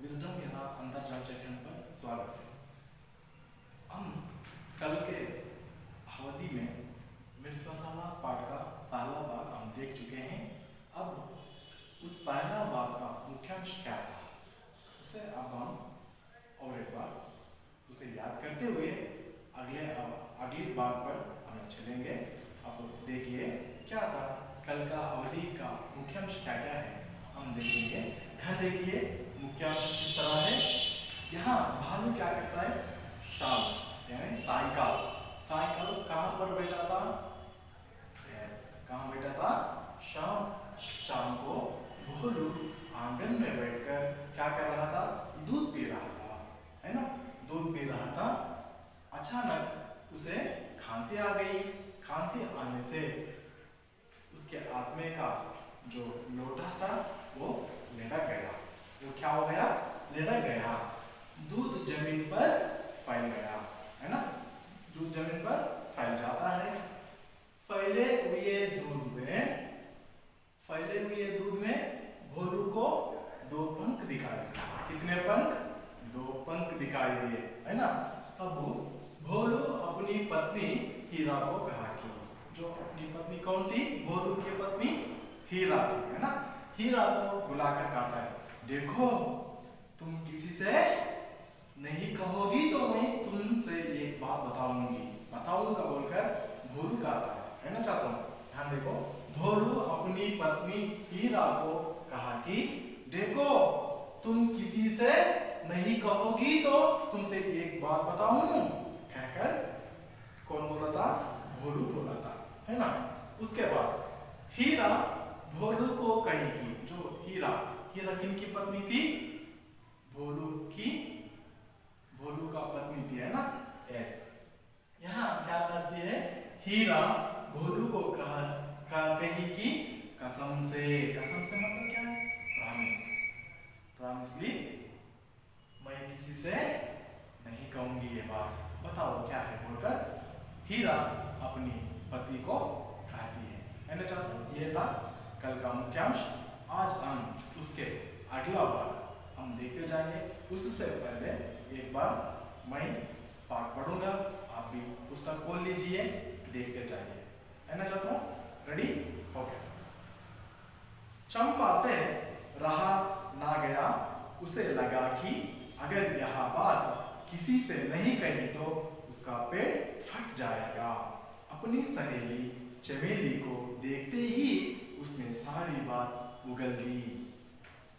Wisdom के साथ अंतर्जाल channel पर स्वागत है। हम कल के अवधि में मृत्युशाला पाठ का पहला भाग हम देख चुके हैं। अब उस पहला भाग का मुख्यांश क्या था उसे अब हम और एक बार उसे याद करते हुए अगले भाग पर हम चलेंगे। अब देखिए क्या था कल का अवधि का मुख्यांश क्या क्या है हम देखेंगे। यहाँ देखिए मुख्यांश इस तरह है। यहाँ भालू क्या करता है, शाम यानी सायकाल। सायकाल कहाँ पर बैठा था, कहाँ बैठा था, शाम को भोलू आंगन में बैठकर क्या कर रहा था, दूध पी रहा था, है ना, दूध पी रहा था। अचानक उसे खांसी आ गई। खांसी आने से उसके आत्मे का जो लोटा था वो लटक गया। वो क्या हो गया, लटक गया। दूध जमीन पर फैल गया, है ना, दूध जमीन पर फैल जाता है। फैले हुए दूध में भोलू को दो पंख दिखाई दिए। कितने पंख, दो पंख दिखाई दिए, है ना। अब भोलू अपनी पत्नी हीरा को कहा कि, जो अपनी पत्नी कौन थी, भोलू की पत्नी हीरा थी, है ना। हीरा को बुलाकर कहता है, देखो तुम किसी से नहीं कहोगी तो मैं तुमसे एक बात बताऊंगा बोलकर भोलू कहता है ना। चाहता हूँ ध्यान देखो, भोलू अपनी पत्नी हीरा को कहा कि देखो तुम किसी से नहीं कहोगी तो तुमसे एक बात बताऊं, कहकर कौन बोला था, भोलू बोला था, है ना। उसके बाद हीरा भोलू को कहेगी, जो हीरा किनकी पत्नी थी, भोलू का पत्नी थी, है ना। यस, यहाँ क्या करती है, हीरा भोलू को कही कि कसम से मतलब क्या है, प्रॉमिसली मैं किसी से नहीं कहूंगी ये बात, बताओ क्या है बोलकर हीरा अपनी पति को कहती है ना। चाहते ये था कल का मुख्यांश। आज हम उसके अगला भाग हम देखते जाएंगे। उससे पहले एक बार मैं पाठ पढ़ूंगा, आप भी पुस्तक खोल लीजिए, देखते जाइए, है ना। चाहता हूँ रेडी, ओके। चंपा से रहा ना गया, उसे लगा कि अगर यह बात किसी से नहीं कही तो उसका पेट फट जाएगा। अपनी सहेली चमेली को देखते ही उसने सारी बात उगल दी।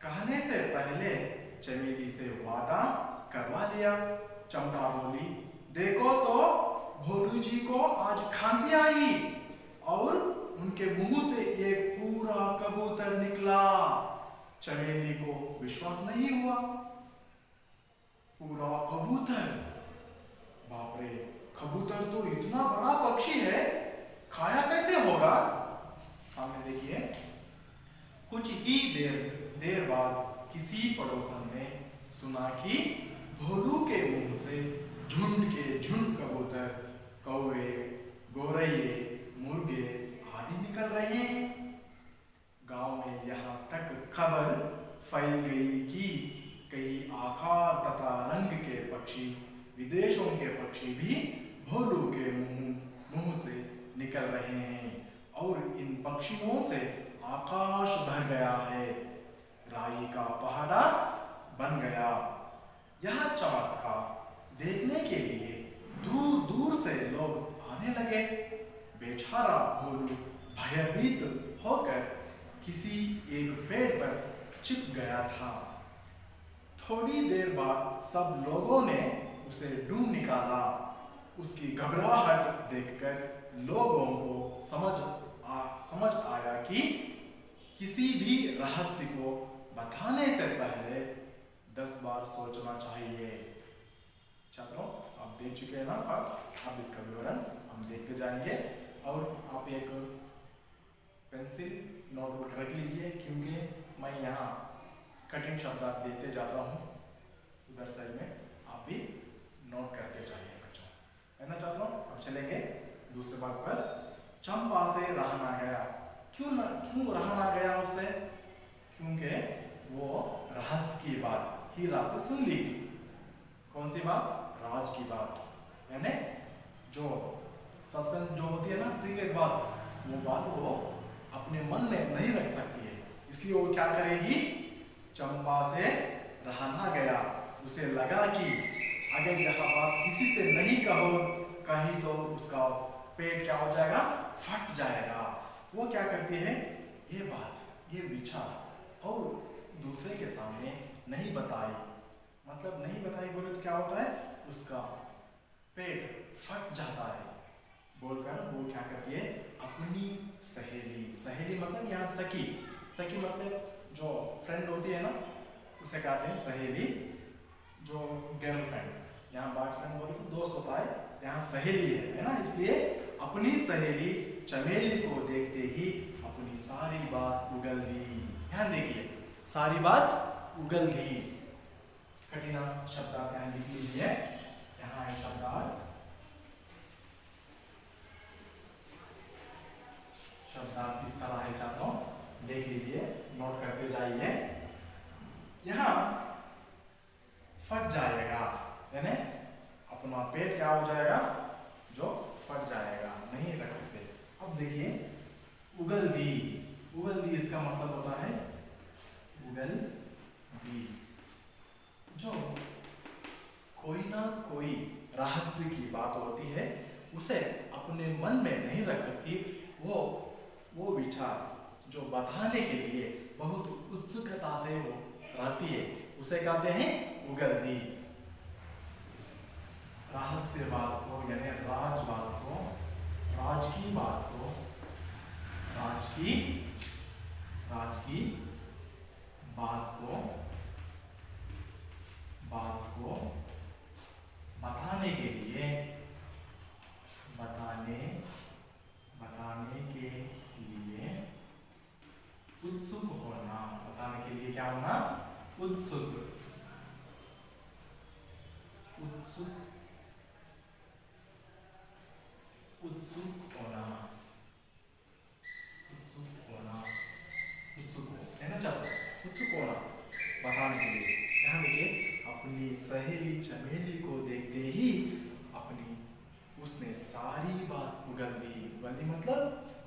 कहने से पहले चमेली से वादा करवा लिया। चंपा बोली, देखो तो भोलू जी को आज खांसी आई और उनके मुंह से एक पूरा कबूतर निकला। चमेली को विश्वास नहीं हुआ, पूरा कबूतर, बाप रे, कबूतर तो इतना बड़ा पक्षी है, खाया कैसे होगा। सामने देखिए, कुछ ही देर बाद किसी पड़ोसन ने सुना कि भोलू के मुंह से झुंड के झुंड कबूतर, कौवे, गोरैये, मुर्गे आदि निकल रहे हैं। गांव में यहाँ तक खबर फैल गई कि कई आकार तथा रंग के पक्षी, विदेशों के पक्षी भी भोलू के मुंह से निकल रहे हैं और इन पक्षियों से आकाश भर गया है, राई का पहाड़ा बन गया। यह चमत्कार देखने के लिए दूर दूर से लोग आने लगे। बेचारा भोलू भयभीत होकर किसी एक पेड़ पर छिप गया था। थोड़ी देर बाद सब लोगों ने उसे ढूंढ निकाला। उसकी घबराहट देखकर लोगों को समझ आया कि किसी भी रहस्य को बताने से पहले 10 बार सोचना चाहिए। छात्रों, आप देख चुके हैं ना पाठ, अब इसका विवरण हम देखते जाएंगे। और आप एक पेंसिल नोटबुक रख लीजिए, क्योंकि मैं यहाँ कठिन शब्द देते जाता हूँ, उधर साइड में आप भी नोट करते जाइए बच्चों, है ना। छात्रों, अब चलेंगे दूसरे भाग पर। चंपा से रहा ना गया। क्यों रहा ना गया उससे, क्योंकि वो रहस्य की बात हीरा से सुन ली थी। कौन सी बात? राज की बात, यानी जो सस्पेंस जो होती है ना, सीक्रेट बात, वो बात वो अपने मन में नहीं रख सकती है, इसलिए वो क्या करेगी? चंपा से रहा ना गया। उसे लगा कि अगर यह बात किसी से नहीं कही तो उसका पेट क्या हो जाएगा? फट जाएगा। वो क्या करती है? ये बात, ये विचार और दूसरे के सामने नहीं बताई। मतलब नहीं बताई बोले तो क्या होता है? उसका पेट फट जाता है। बोलकर वो क्या करती है? अपनी सहेली, सहेली मतलब यहाँ सखी, सखी मतलब जो फ्रेंड होती है ना, उसे कहते हैं सहेली। जो गर्लफ्रेंड, यहाँ बॉयफ्रेंड बोले तो दोस्त होता है, यहाँ सहेली है ना, इसलिए अपनी सहेली चमेली को देखते ही अपनी सारी बात उगल दी। ध्यान देखिए, सारी बात उगल दी। कठिना शब्दार्थ यहाँ लिख लीजिए। यहाँ है शब्दार्थ, शब्दार्थ किस तरह है छात्रों देख लीजिए, नोट करते जाइए। यहाँ फट जाएगा, यानी अपना पेट क्या हो जाएगा? जो फट जाएगा, नहीं रख सकते। अब देखिए, उगल दी, उगल दी इसका मतलब होता है उगल दी। जो कोई ना कोई रहस्य की बात होती है, उसे अपने मन में नहीं रख सकती, वो विचार जो बताने के लिए बहुत उत्सुकता से वो रहती है, उसे कहते हैं उगल दी। रहस्य बात को, यानी राज बात को, राज की बात को, राज की बात को बताने के लिए, बताने के लिए उत्सुक होना, बताने के लिए क्या होना? उत्सुक, उत्सुक, उत्सुक होना, उत्सुक होना, उत्सुक है ना छात्र? उत्सुक होना बताने के लिए। यहाँ देखिए, अपनी सहेली चमेली को देखते ही अपनी उसने सारी बात उगल दी। उगल दी मतलब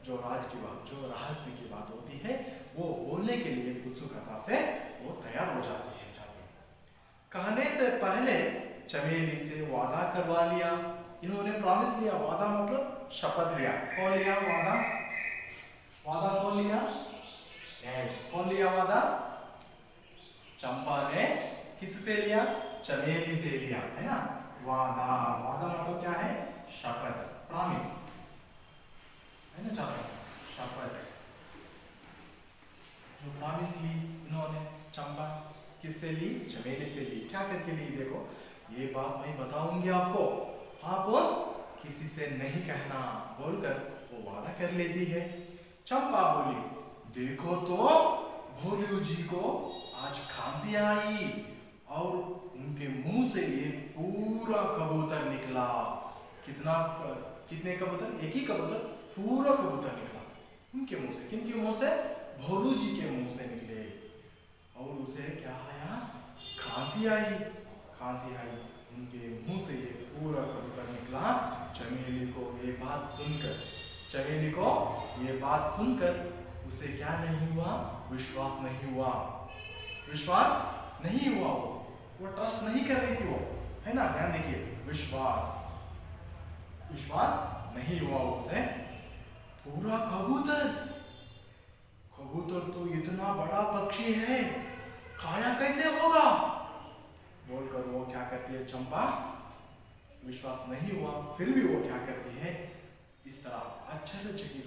जो राज की बात, जो रहस्य की बात होती है, वो बोलने के लिए उत्सुकता से वो तैयार हो जाती है छात्र। कहने से पहले चमेली से वादा करवा लिया। इन्होंने प्रॉमिस लिया, वादा मतलब शपथ लिया। कौन लिया वादा? वादा कौन लिया? यस, कौन लिया वादा? चंपा ने किससे लिया? चमेली से लिया, है ना? वादा, वादा मतलब क्या है? शपथ, प्रॉमिस, है ना छात्र? शपथ, जो प्रॉमिस ली इन्होंने, चंपा किससे ली? चमेली से ली। क्या करके ली? देखो, ये बात मैं बताऊंगी आपको, आप किसी से नहीं कहना बोलकर वो वादा कर लेती है। चंपा बोली, देखो तो भोलू जी को आज खांसी आई और उनके मुंह से ये पूरा कबूतर निकला। कितने कबूतर? एक ही कबूतर, पूरा कबूतर निकला उनके मुंह से। किनके मुंह से? भोलू जी के मुंह से निकले। और उसे क्या आया? खांसी आई, खांसी आई, उनके मुंह से ये पूरा कबूतर निकला। चमेली को ये बात सुनकर उसे क्या नहीं हुआ? विश्वास नहीं हुआ, विश्वास नहीं हुआ। वो ट्रस्ट नहीं कर रही थी वो, है ना? ध्यान देखिए, विश्वास नहीं हुआ उसे। पूरा कबूतर तो इतना बड़ा पक्षी है, खाया कैसे होगा बोलकर वो क्या करती है चंपा? विश्वास नहीं हुआ, फिर भी वो क्या करती है? इस तरह आश्चर्यचकित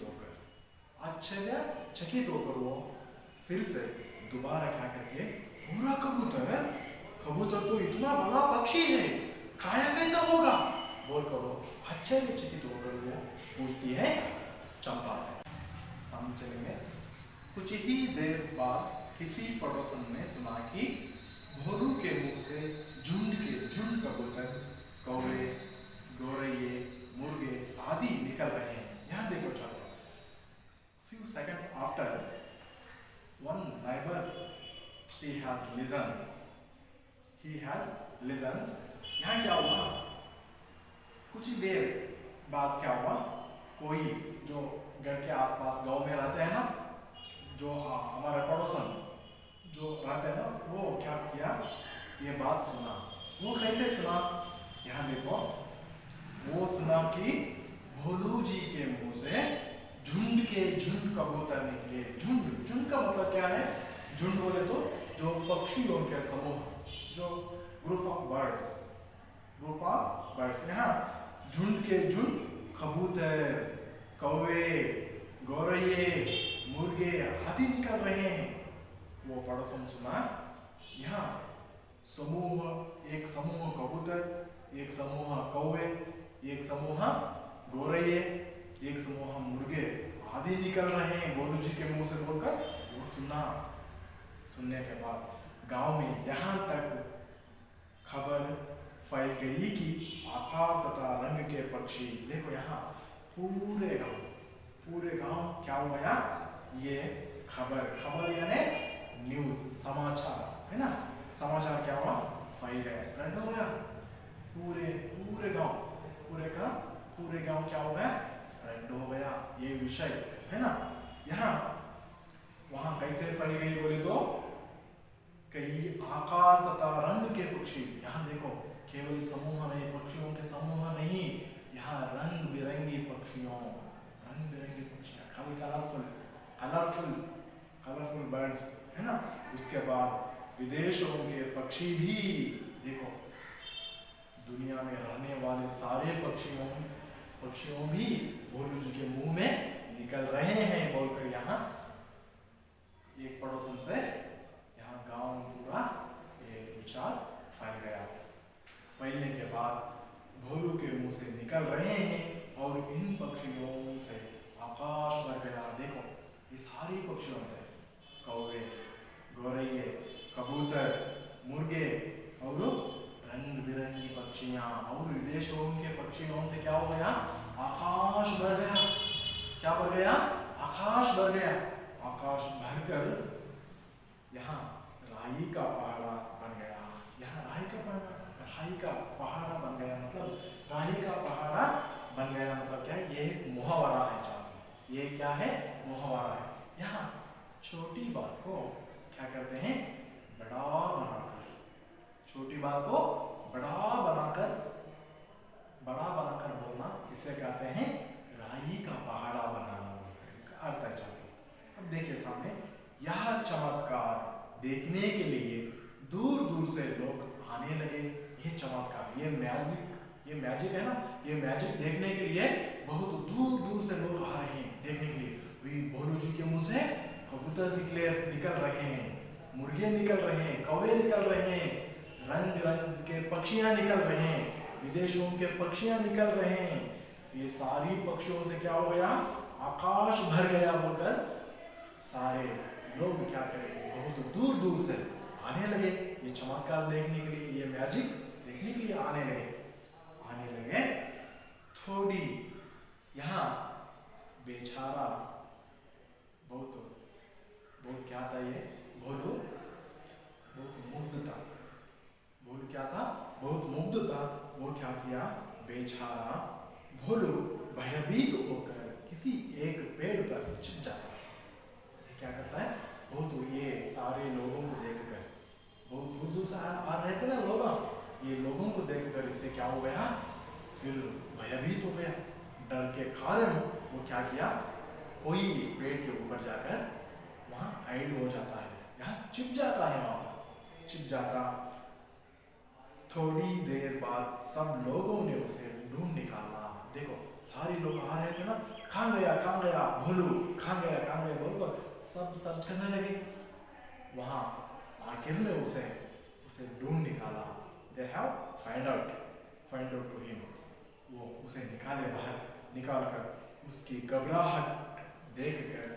होकर वो फिर से दोबारा क्या करती है? पूरा कबूतर तो इतना बड़ा पक्षी है, खाया कैसे होगा बोलकर वो आश्चर्यचकित होकर वो पूछती है चंपा से। समझ चलेंगे। कुछ ही देर बाद किसी पड़ोसन ने सुना कि भोलू के मुंह से झुंड कबूतर, कौवे, गौरैये, मुर्गे आदि निकल रहे हैं। यहाँ देखो छात्रों, few seconds after one neighbor she has listened he has listened. यहाँ क्या हुआ, कुछ ही देर बाद क्या हुआ, कोई जो घर के आसपास गांव में रहते हैं ना, जो हमारे पड़ोसन जो रहते हैं ना, वो क्या किया, ये बात सुना। वो कैसे सुना, यहाँ देखो, वो सुना कि भोलू जी के मुंह से झुंड के झुंड कबूतर निकले। झुंड, झुंड का मतलब क्या है, झुंड बोले तो जो पक्षियों के समूह, जो group of birds, group of birds. यहाँ झुंड के झुंड कबूतर, कौवे, गौरैये, मुर्गे, हाथी निकल रहे हैं। वो पड़ोसन सुना, यहाँ समूह, एक समूह कबूतर, एक समूह कौवे, एक समूह गौरैये, एक समूह मुर्गे आदि निकल रहे हैं भोलू जी के मुंह से बोलकर। वो सुना, सुनने के बाद गांव में यहाँ तक खबर फैल गई कि आकार तथा रंग के पक्षी, देखो यहाँ पूरे गांव क्या हो गया, ये खबर, खबर यानी न्यूज, समाचार है ना, समाचार क्या हुआ, फैल गया, स्प्रेड हो गया पूरे गांव क्या हो गया, स्प्रेड हो गया ये विषय है ना। यहाँ वहां कैसे फैल गई बोले तो, कई आकार तथा रंग के पक्षी, यहाँ देखो केवल समूह नहीं, पक्षियों के समूह नहीं, यहाँ रंग बिरंगी पक्षियों, कलरफुल बर्ड्स है ना। उसके बाद विदेशों के पक्षी भी, देखो दुनिया में रहने वाले सारे पक्षियों भी भोलू जी के मुंह में निकल रहे हैं बोलकर यहाँ एक पड़ोसन से यहाँ गांव में पूरा ये विचार फैल गया। फैलने के बाद भोलू के मुंह से निकल रहे हैं और इन पक्षियों से आकाश भर गया। देखो ये सारी पक्षियों से, कौवे, गौरैये, कबूतर, मुर्गे और रंग बिरंगी पक्षियां और विदेशों के पक्षियों से क्या हो गया, आकाश भर गया। क्या भर गया, आकाश भर गया। आकाश भरकर यहाँ राई का पहाड़ा बन गया। यहाँ राई का पहाड़ा बन गया मतलब, राई का पहाड़ा बन गया मतलब क्या है, ये एक मुहावरा है चाहे, ये क्या है, मुहावरा है। यहाँ छोटी बात को क्या करते हैं, बड़ा बनाकर, छोटी बात को बड़ा बनाकर बोलना, इसे कहते हैं राई का पहाड़ा बनाना। इसका अर्थ है चाहे। अब देखिए सामने, यह चमत्कार देखने के लिए दूर दूर से लोग आने लगे। ये चमत्कार, ये मैजिक है ना, ये मैजिक देखने के लिए बहुत दूर दूर से लोग आ रहे हैं देखने के लिए। वही भोलू जी के मुंह से कबूतर निकल रहे हैं, मुर्गे निकल रहे हैं, कौवे निकल रहे हैं, रंग बिरंग के पक्षियां निकल रहे हैं, विदेशों के पक्षियां निकल रहे हैं। ये सारी पक्षियों से क्या हो गया, आकाश भर गया बोलकर सारे लोग क्या करें, बहुत दूर दूर से आने लगे ये चमत्कार देखने के लिए, ये मैजिक देखने के लिए आने लगे। थोड़ी यहाँ बेचारा बहुत क्या था, ये भोलू बहुत मुग्ध था। भोलू क्या था, बहुत मुग्ध था। वो क्या किया, बेचारा भोलू भयभीत होकर किसी एक पेड़ पर छिप जाता है। क्या करता है, बहुत ये सारे लोगों को देखकर, बहुत दूर दूर से आ रहे थे ना लोग, ये लोगों को देखकर इससे क्या हो गया, फिर भयभीत हो गया। डर के कारण वो क्या किया, कोई पेड़ के ऊपर जाकर वहां हाइड हो जाता है, यहाँ छिप जाता है, वहां पर छिप जाता। थोड़ी देर बाद सब लोगों ने उसे ढूंढ निकाला। देखो सारे लोग आ रहे थे ना, कहाँ गया भोलू, कहाँ गया बोलकर सब करने लगे। वहां आखिर में उसे ढूंढ निकाला। They have find out to him। वो उसे निकाले बाहर, निकालकर उसकी घबराहट देखकर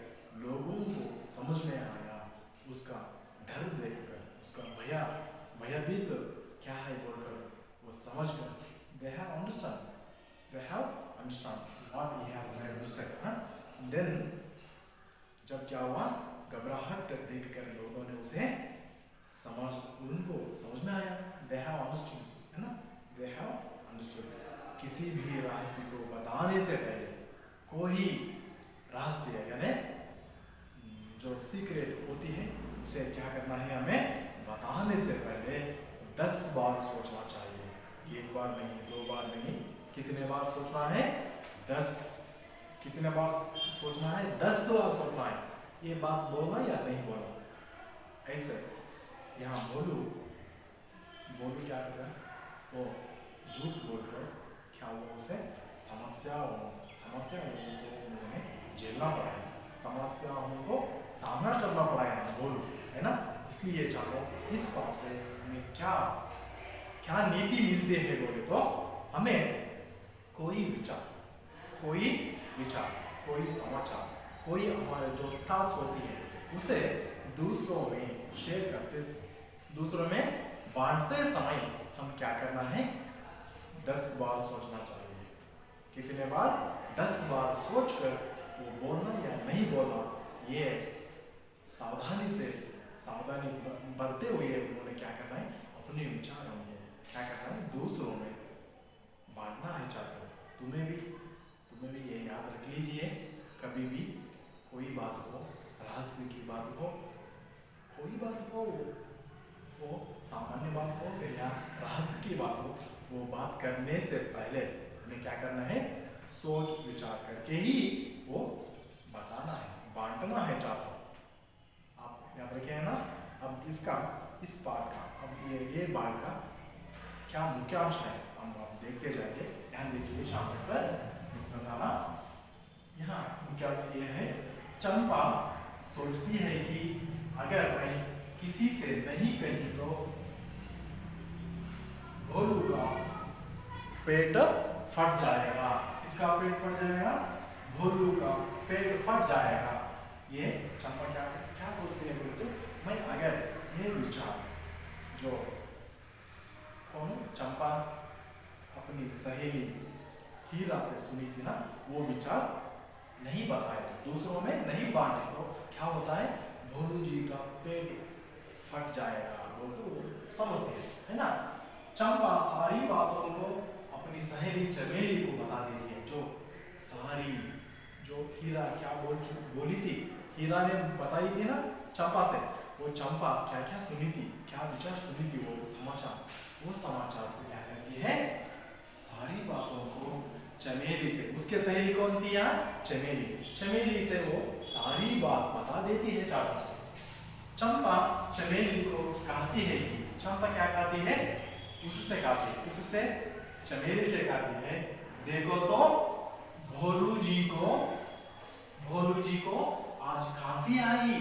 लोगों को समझ में आया, उसका डर देखकर, उसका भयभीत क्या है बोलकर वो समझकर, they have understand what he has made mistake। Then जब क्या हुआ, घबराहट देखकर लोगों ने उनको समझ में आया, उसे क्या करना है, हमें बताने से पहले 10 बार सोचना चाहिए। एक बार नहीं, 2 बार नहीं, कितने बार सोचना है? 10। कितने बार सोचना है? 10 बार सोचना है। ये बात बोलना या नहीं बोलना? ऐसे यहाँ बोलू क्या कर रहा है वो? झूठ बोलकर क्या वो उसे समस्या उन्होंने झेलना पड़ा है, समस्याओं को सामना करना पड़ा है, बोलू, है ना? इसलिए चाहो इस बात से हमें क्या नीति मिलती है बोले तो, हमें कोई विचार, कोई समाचार, कोई हमारे जो थॉट्स होती है उसे दूसरों में शेयर करते, दूसरों में बांटते समय हम क्या करना है? 10 बार सोचना चाहिए। कितने बार? 10 बार सोचकर वो बोलना या नहीं बोलना, ये सावधानी बरते हुए उन्होंने क्या करना है? अपने विचारों को क्या करना है? दूसरों में बांटना है। छात्रों, तुम्हें भी ये याद रख लीजिए, कभी भी कोई बात हो, रहस्य की बात हो, कोई बात हो, वो सामान्य बात हो या रहस्य की बात हो, वो बात करने से पहले हमें क्या करना है? सोच विचार करके ही वो बताना है, बांटना है। छात्रों, आप यहाँ पर क्या है ना, अब इस पाठ का, अब ये पाठ का क्या मुख्य अंश है हम आप देखते जाएंगे। ध्यान देखिए शाम पर नजारा। यहाँ मुख्य अंश ये है, चंपा सोचती है कि अगर मैं किसी से नहीं कही तो भोलू का पेट फट जाएगा। किसका पेट फट जाएगा? भोलू का पेट फट जाएगा। ये चंपा क्या सोचती है बोले तो, मैं अगर ये विचार जो कौन चंपा अपनी सहेली हीरा से सुनी थी ना, वो विचार नहीं बताए तो, दूसरों में नहीं बांटे तो क्या होता है? भोलू जी का पेट फट जाएगा बोल तो समझते है ना। चंपा सारी बातों को अपनी सहेली चमेली को बता देती है, जो हीरा क्या बोली थी, हीरा ने बताई थी ना चंपा से, वो चंपा क्या क्या सुनी थी, क्या विचार सुनी थी, वो समाचार को क्या करती है? सारी बातों को चमेली से, उसके सहेली कौन थी यहाँ? चमेली से वो सारी बात बता देती है। चंपा चमेली को कहती है कि, चंपा क्या कहती है? उससे चमेली से कहती है, देखो तो भोलू जी को आज खांसी आई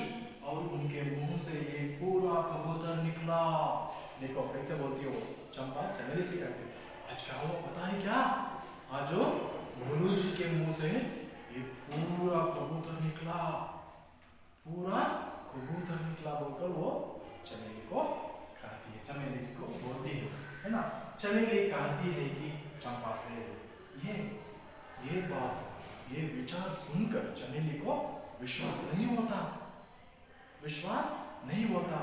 और उनके मुंह से ये पूरा कबूतर निकला। देखो कैसे बोलती हो चंपा चमेली से कहती है, आज क्या हुआ पता है क्या? आज भोलू जी के मुंह से ये पूरा कबूतर निकला बोलकर वो चमेली को कहती है, चमेली को बोलती है ना। चमेली कहती है कि चंपा से ये विचार सुनकर चमेली को विश्वास नहीं होता।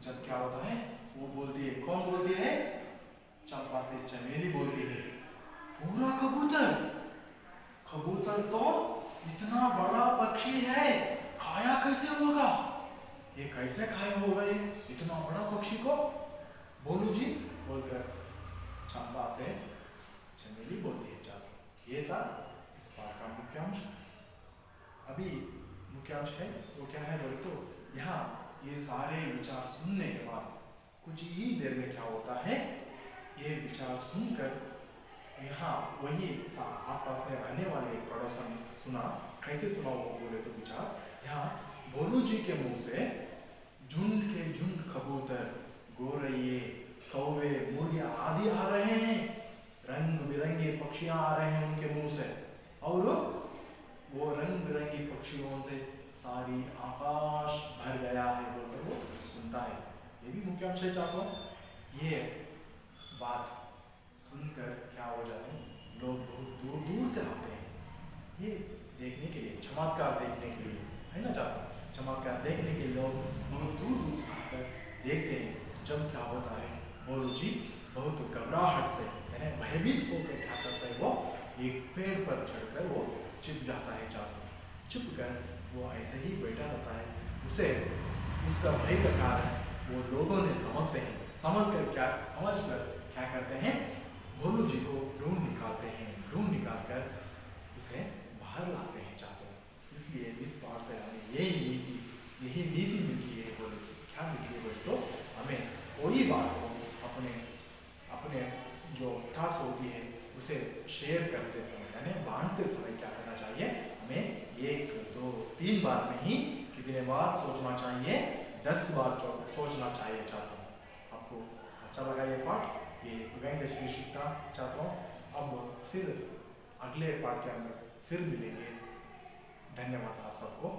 जब क्या होता है, वो बोलती है, कौन बोलती है? चंपा से चमेली बोलती है, पूरा कबूतर तो इतना बड़ा पक्षी है, खाया कैसे होगा? ये कैसे खाया होगा ये इतना बड़ा पक्षी को? भोलू जी बोलकर चंपा से चमेली बोलती है। चलो, ये था इस बार का मुख्यांश। अभी मुख्यांश है वो क्या है बोले तो, यहाँ ये सारे विचार सुनने के बाद कुछ ही देर में क्या होता है, ये विचार सुनकर यहाँ वही आसपास में रहने वाले एक पड़ोसन सुना। कैसे सुना वो बोले तो विचार, यहाँ भोलू जी के मुंह से झुंड के झुंड कबूतर, गोरैये, कौवे, मुर्गियां आदि आ रहे हैं, रंग बिरंगे पक्षियां आ रहे हैं उनके मुंह से, और वो रंग बिरंगी पक्षियों से सारी आकाश भर गया है बोलकर वो सुनता है। ये भी मुख्य अंश है। चाहो ये बात सुनकर क्या हो जाते हैं, लोग बहुत दूर दूर से आते हैं ये देखने के लिए, चमत्कार देखने के लिए, है ना। चाहो चमत्कार देखने के लिए लोग बहुत दूर दूर से आकर देखते हैं। जब क्या होता है, भोलू जी बहुत घबराहट से यानी भयभीत होकर क्या करता है, वो एक पेड़ पर चढ़कर वो छिप जाता है। चाहो छिप कर वो ऐसे ही बैठा रहता है। उसे उसका भय का कारण वो लोगों ने समझ कर क्या करते हैं, भोलू जी को ढूंढ निकाल कर उसे बाहर लाते हैं चाहते हैं। इसलिए इस पाठशाला में यही नीति मिलती है। बोले क्या मिलती है बोले तो हमें कोई बात को अपने जो थॉट्स होती है उसे शेयर करते समय यानी बांटते समय क्या करना चाहिए, हमें 1 2 3 बार नहीं, कितने बार सोचना चाहिए, 10 बार सोचना चाहिए चाहता हूँ। आपको अच्छा लगा ये पाठ, ये व्यंग्य शीर्षिका चाहता हूँ। अब फिर अगले पाठ के अंदर फिर मिलेंगे। धन्यवाद आप सबको।